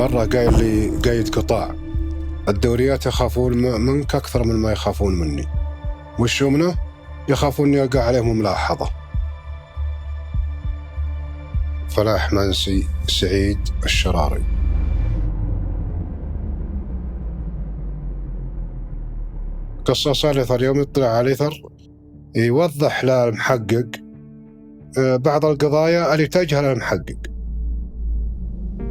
مرة قايل لي قايد قطاع: الدوريات يخافون منك أكثر من ما يخافون مني، والشمنة يخافون أن يقع عليهم ملاحظة. فلاح منسي، سعيد الشراري. قصاص آليثر يوم يطلع على آليثر يوضح للمحقق بعض القضايا اللي تجهل المحقق.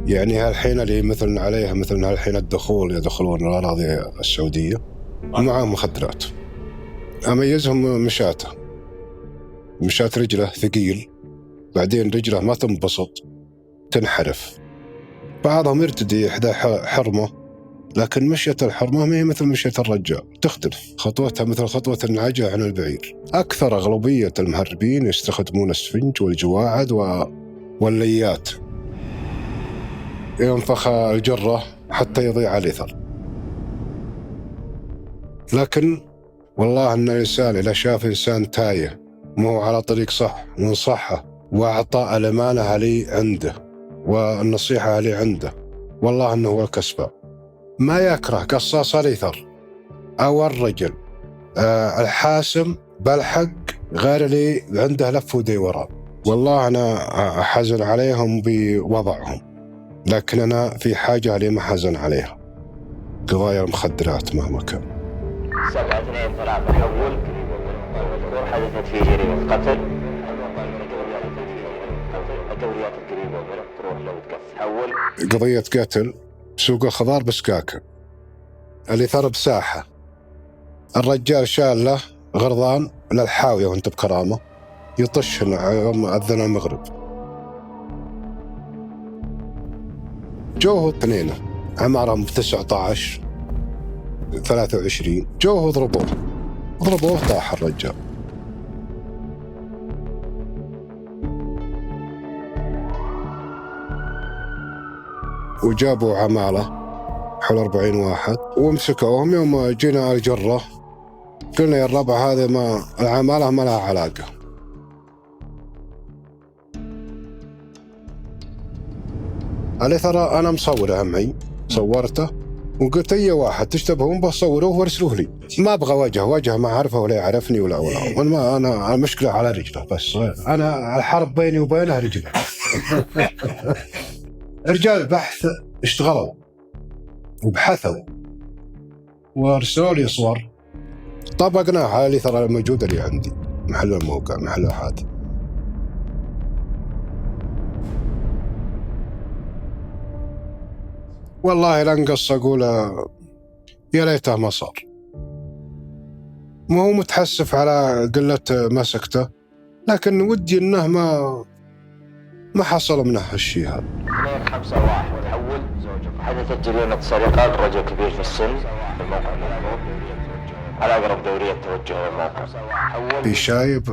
يعني هالحين اللي مثل عليها مثل هالحين الدخول يدخلون الأراضي السعودية ومعهم مخدرات. أميزهم مشاة رجله ثقيل، بعدين رجله ما تنبسط تنحرف. بعضهم يرتدي إحدى حرمة، لكن مشية الحرمة ما هي مثل مشية الرجال، تختلف. خطوتها مثل خطوة النعجة عن البعير. أكثر أغلبية المهربين يستخدمون السفنج والجواعد والليات، ينفخ الجرة حتى يضيع الإثر. لكن والله أن الإنسان إذا شاف إنسان تايه مو على طريق صح ونصحه وأعطاء الأمانة لي عنده والنصيحة لي عنده، والله أنه هو الكسبان. ما يكره قصاص الإثر أو الرجل الحاسم بالحق غير اللي عنده لف ودي وراء. والله أنا أحزن عليهم بوضعهم، لكن أنا في حاجة اللي ما حزن عليها: قضايا المخدرات مهما كان. 7-2-3 حول المذكور حدثت في جريمة قتل. الدوريات القريبة وغيرها تروح لو تقف حول. قضية قتل سوق الخضار بسكاكة، الإثار بساحة، الرجال شال له غرضان للحاوية وانت بكرامة يطش يوم أذن المغرب. جوه اثنين عمرهم 19 23 جوه ضربوه طاح الرجال. وجابوا عمالة حول 40 واحد ومسكوهم. يوم جينا الجرة قلنا يا الربع هذا ما العمالة ما لها علاقة. علي ترى أنا مصوره معي، صورته وقلت أي واحد تشتبهون بصوروه وارسلوه لي، ما أبغى وجه ما أعرفه ولا يعرفني ولا أنا المشكلة على رجله بس. أنا الحرب بيني وبينه رجله. رجال بحث اشتغلوا وبحثوا وارسلوا لي صور، طبقناها على ترى الموجودة اللي عندي، محل الموقع محل الحادث. والله لنقص أقول يا ليته ما صار. مو متحسف على قلة مسكته، لكن ودي إنه ما حصل منه هالشيء هذا. 2-5-1 تحول زوجك. حدثت جريمة سرقة رجل كبير في السن في الموقع المذكور على أقرب دورية توجه للموقع. في شايب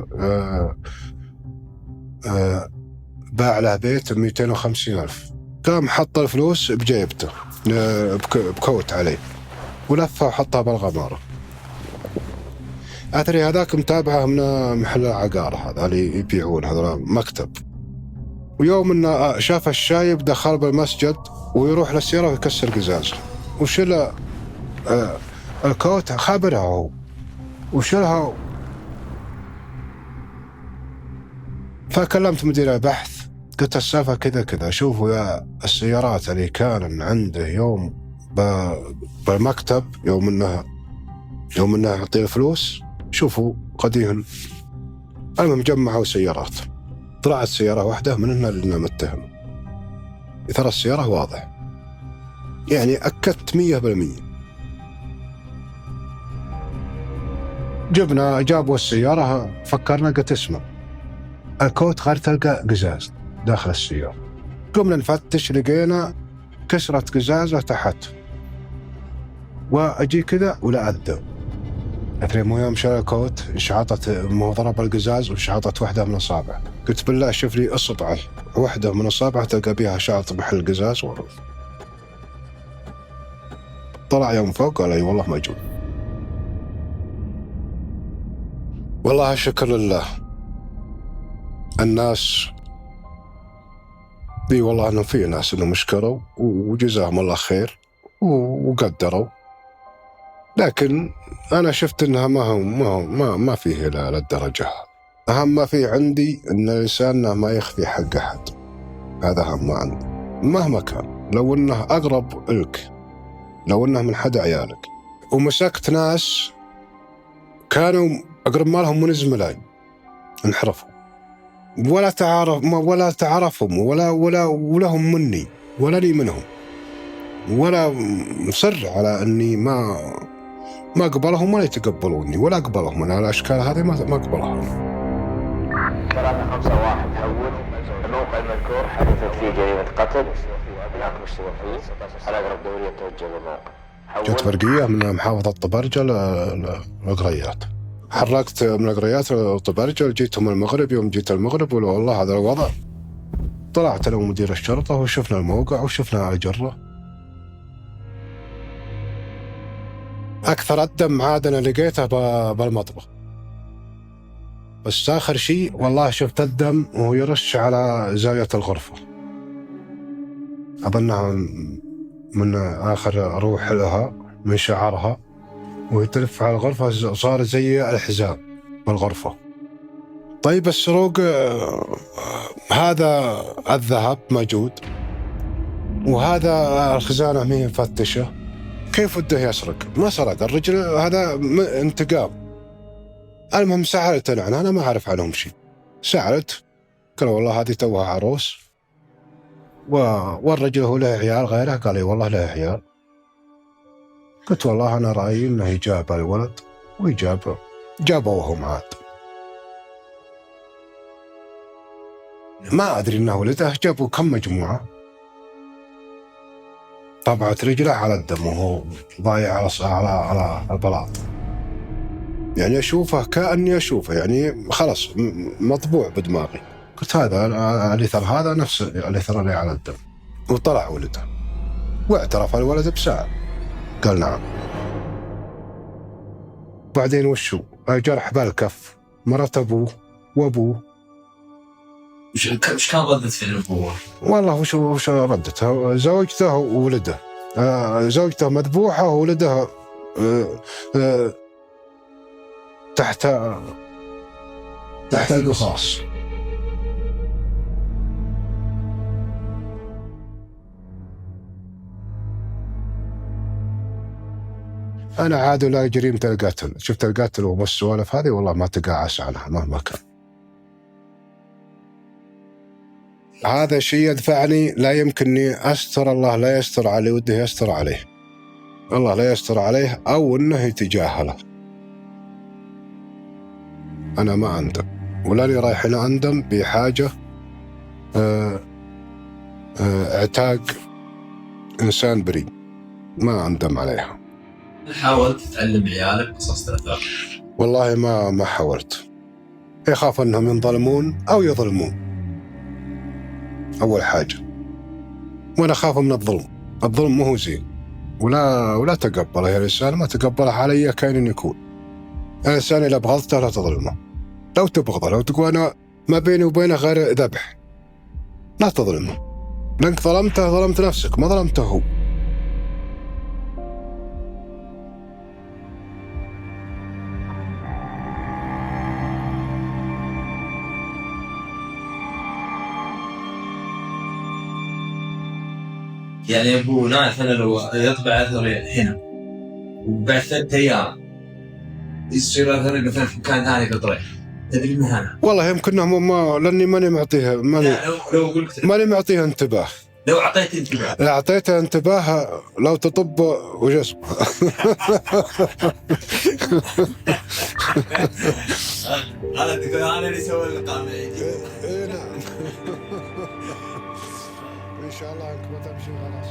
باع له بيت 250,000، قام حط الفلوس بجيبته بكوت عليه ولفها وحطها بالغمارة. أثري هذاك متابعه من محل العقار هذا اللي يبيعون هذا مكتب. ويوم إنه شاف الشايب دخل بالمسجد ويروح للسيارة ويكسر قزازه وشل الكوت، خبرها هو وشلها. فكلمت مدير البحث قلت السالفة كذا شوفوا يا السيارات اللي كان عنده يوم بالمكتب يوم انه يعطيه الفلوس، شوفوا قديهن. المهم جمعوا سيارات، طلعت سيارة واحدة منها اللي متهم. ترى السيارة واضح، يعني أكدت 100%. جابوا السيارة، فكرنا قلت اسمع الكوت غير تلقى قزاز داخل السيارة. قمنا نفتش لقينا كسرة قزازة تحت، وأجي كذا ولا أذب أدري مو يوم شال الكوت شعطت مو ضرب القزاز وشعطت واحدة من أصابعه. قلت بالله شوف لي أصبعه واحدة من أصابعه تلقى بيها شعط محل القزاز. طلع يوم فوق قال أي والله موجود. والله الشكر لله الناس اي والله انه في ناس انهم اشكروا وجزاهم الله خير وقدروا، لكن انا شفت انها ما فيه للدرجه. اهم ما في عندي ان الانسان ما يخفي حق احد، هذا اهم ما عندي مهما كان، لو انه اقرب لك، لو انه من حد عيالك. ومسكت ناس كانوا اقرب ما لهم من زملائي انحرفوا، ولا تعرفهم ولهم مني ولا لي منهم، ولا مصر على اني ما اقبلهم ولا يتقبلوني، ولا اقبلهم انا الاشكال هذه ما اقبلها. 351 حول الموقع المذكور حدثت فيه جريمة قتل، هناك مشتبه فيه، على أقرب دورية توجه للموقع. جت برقية من محافظة طبرجة للقريات، حركت من القريات لطبرجة، جيتهم المغرب. يوم جيت المغرب والله هذا الوضع، طلعت انا ومدير الشرطة وشفنا الموقع وشفنا على جرة. أكثر الدم عاد أنا لقيته بالمطبخ، بس آخر شيء والله شفت الدم وهو يرش على زاوية الغرفة، أظنها من آخر روح لها من شعرها، وهي تلف على الغرفة صار زي الحزام بالغرفة. طيب السروق هذا الذهب موجود وهذا الخزانة مهي مفتشة، كيف وده يسرق؟ ما سرق الرجل هذا انتقام. المهم سألت أنا ما أعرف عنهم شيء، سألت قال والله هذه توها عروس والرجل هو له عيال غيره، قال لي والله له عيال. قلت والله أنا رأيي أنه جاب الولد جابوهم عاد، ما أدري أنه ولده، جابوا كم مجموعة، طبعت رجله على الدم وهو ضايع على البلاط، يعني أشوفه كأني أشوفه، يعني خلاص مطبوع بدماغي. قلت هذا الأثر هذا نفس الأثر اللي على الدم. وطلع ولده واعترف الولد بساعة، قال نعم. بعدين وشو جرح بالكف، مرت أبوه وأبوه. وش كان ردة فعل أبوه؟ والله وش ردته؟ زوجته وولده، زوجته مذبوحة وولدها تحت القصاص. أنا عاد لا جريمة القتل، شفت القتل والسوالف هذه والله ما تقاعس عنها مهما كان. هذا شيء يدفعني، لا يمكنني أستر، الله لا يستر عليه، وده يستر عليه، الله لا يستر عليه أو أنه يتجاهله. أنا ما أندم ولا لي رايح أنا أندم بحاجة اعتاق إنسان بريء، ما أندم عليها. حاولت تعلم عيالك قصص الآثار؟ والله ما حاولت، يخاف أنهم ينظلمون أو يظلمون أول حاجة، وأنا أخاف من الظلم مو زين، ولا تقبله يا الإنسان، ما تقبله علي كائن يكون. الإنسان إذا بغضته لا تظلمه، لو تبغضه، لو تقول أنا ما بيني وبينه غير ذبح، لا تظلمه، لأنك ظلمته ظلمت نفسك، ما ظلمته هو. يعني أبونا مثلا لو يطبع أثر هنا وبعد 3 أيام يصير أثر مثلا في مكان ثاني في الطريق، تدري من هنا؟ والله يمكنهم لأني ماني معطيه انتباه. لو أعطيته انتباه لو تطب وجسم. أنا اللي سوى اللقاء. نعم. إن شاء الله أنك ما تمشي خلاص.